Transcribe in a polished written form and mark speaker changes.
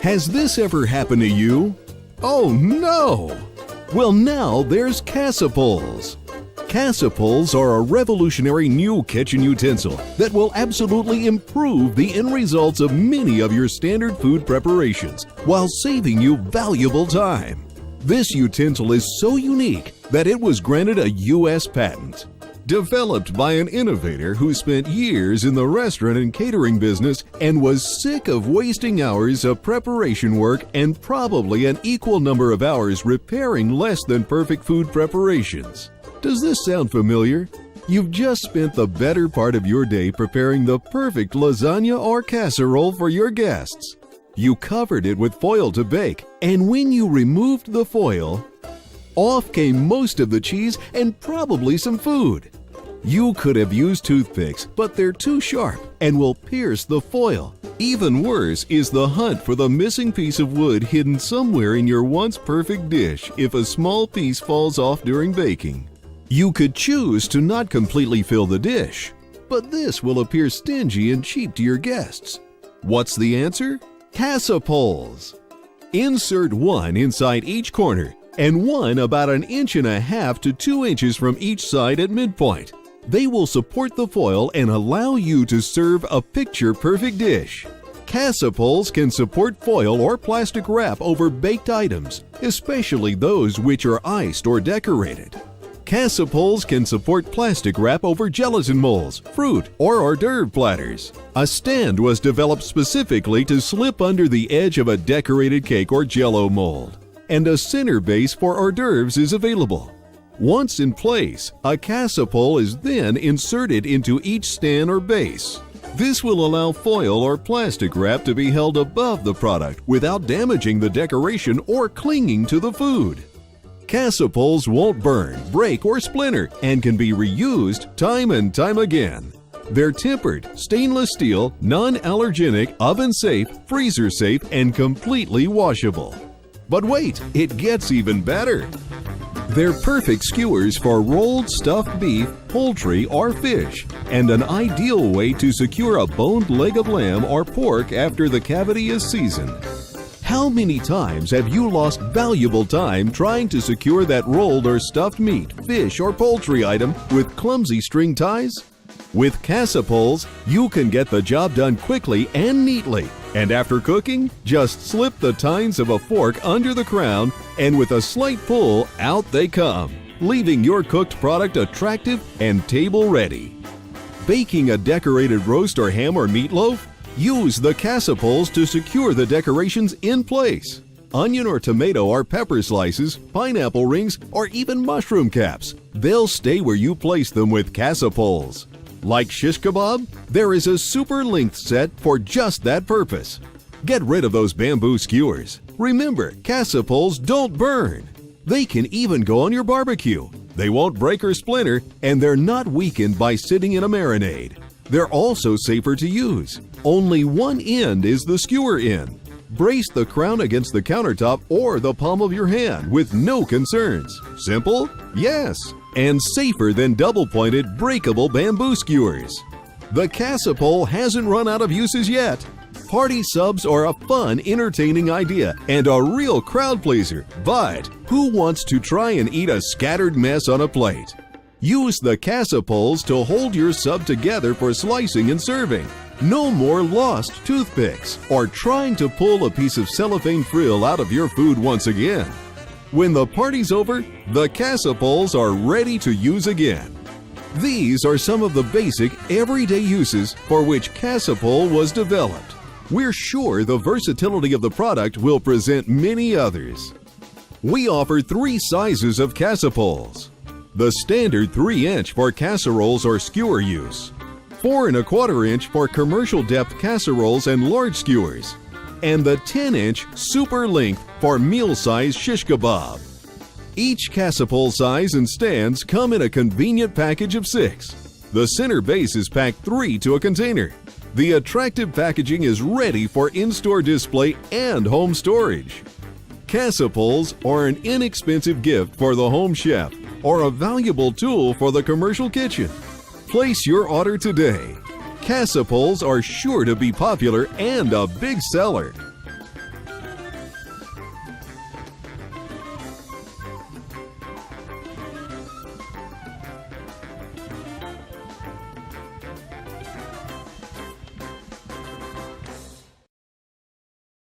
Speaker 1: Has this ever happened to you? Oh no! Well, now there's Cassapoles. Cassapoles are a revolutionary new kitchen utensil that will absolutely improve the end results of many of your standard food preparations while saving you valuable time. This utensil is so unique that it was granted a U.S. patent. Developed by an innovator who spent years in the restaurant and catering business and was sick of wasting hours of preparation work and probably an equal number of hours repairing less than perfect food preparations. Does this sound familiar? You've just spent the better part of your day preparing the perfect lasagna or casserole for your guests. You covered it with foil to bake, and when you removed the foil, off came most of the cheese and probably some food. You could have used toothpicks, but they're too sharp and will pierce the foil. Even worse is the hunt for the missing piece of wood hidden somewhere in your once perfect dish if a small piece falls off during baking. You could choose to not completely fill the dish, but this will appear stingy and cheap to your guests. What's the answer? Cassapoles. Insert one inside each corner and one about 1.5 inches to 2 inches from each side at midpoint. They will support the foil and allow you to serve a picture-perfect dish. Cassapoles can support foil or plastic wrap over baked items, especially those which are iced or decorated. Cassapoles can support plastic wrap over gelatin molds, fruit, or hors d'oeuvre platters. A stand was developed specifically to slip under the edge of a decorated cake or jello mold, and a center base for hors d'oeuvres is available. Once in place, a Cassapole is then inserted into each stand or base. This will allow foil or plastic wrap to be held above the product without damaging the decoration or clinging to the food. Cassapoles won't burn, break, or splinter and can be reused time and time again. They're tempered, stainless steel, non-allergenic, oven-safe, freezer-safe, and completely washable. But wait, it gets even better. They're perfect skewers for rolled stuffed beef, poultry, or fish, and an ideal way to secure a boned leg of lamb or pork after the cavity is seasoned. How many times have you lost valuable time trying to secure that rolled or stuffed meat, fish, or poultry item with clumsy string ties? With Cassapoles, you can get the job done quickly and neatly. And after cooking, just slip the tines of a fork under the crown, and with a slight pull, out they come, leaving your cooked product attractive and table-ready. Baking a decorated roast or ham or meatloaf? Use the Cassapoles to secure the decorations in place. Onion or tomato or pepper slices, pineapple rings, or even mushroom caps, they'll stay where you place them with Cassapoles. Like shish kebab, there is a super length set for just that purpose. Get rid of those bamboo skewers. Remember, Cassapoles don't burn. They can even go on your barbecue. They won't break or splinter, and they're not weakened by sitting in a marinade. They're also safer to use. Only one end is the skewer end. Brace the crown against the countertop or the palm of your hand with no concerns. Simple? Yes. And safer than double-pointed, breakable bamboo skewers. The Cassapole hasn't run out of uses yet. Party subs are a fun, entertaining idea and a real crowd pleaser, but who wants to try and eat a scattered mess on a plate? Use the Cassapoles to hold your sub together for slicing and serving. No more lost toothpicks or trying to pull a piece of cellophane frill out of your food once again. When the party's over, the Cassapoles are ready to use again. These are some of the basic, everyday uses for which Cassapole was developed. We're sure the versatility of the product will present many others. We offer 3 sizes of Cassapoles. The standard 3-inch for casseroles or skewer use, 4 1/4 inch for commercial depth casseroles and large skewers, and the 10-inch super length for meal-size shish kebab. Each Cassapole size and stands come in a convenient package of 6. The center base is packed 3 to a container. The attractive packaging is ready for in-store display and home storage. Cassapoles are an inexpensive gift for the home chef or a valuable tool for the commercial kitchen. Place your order today. Cassapoles are sure to be popular and a big seller.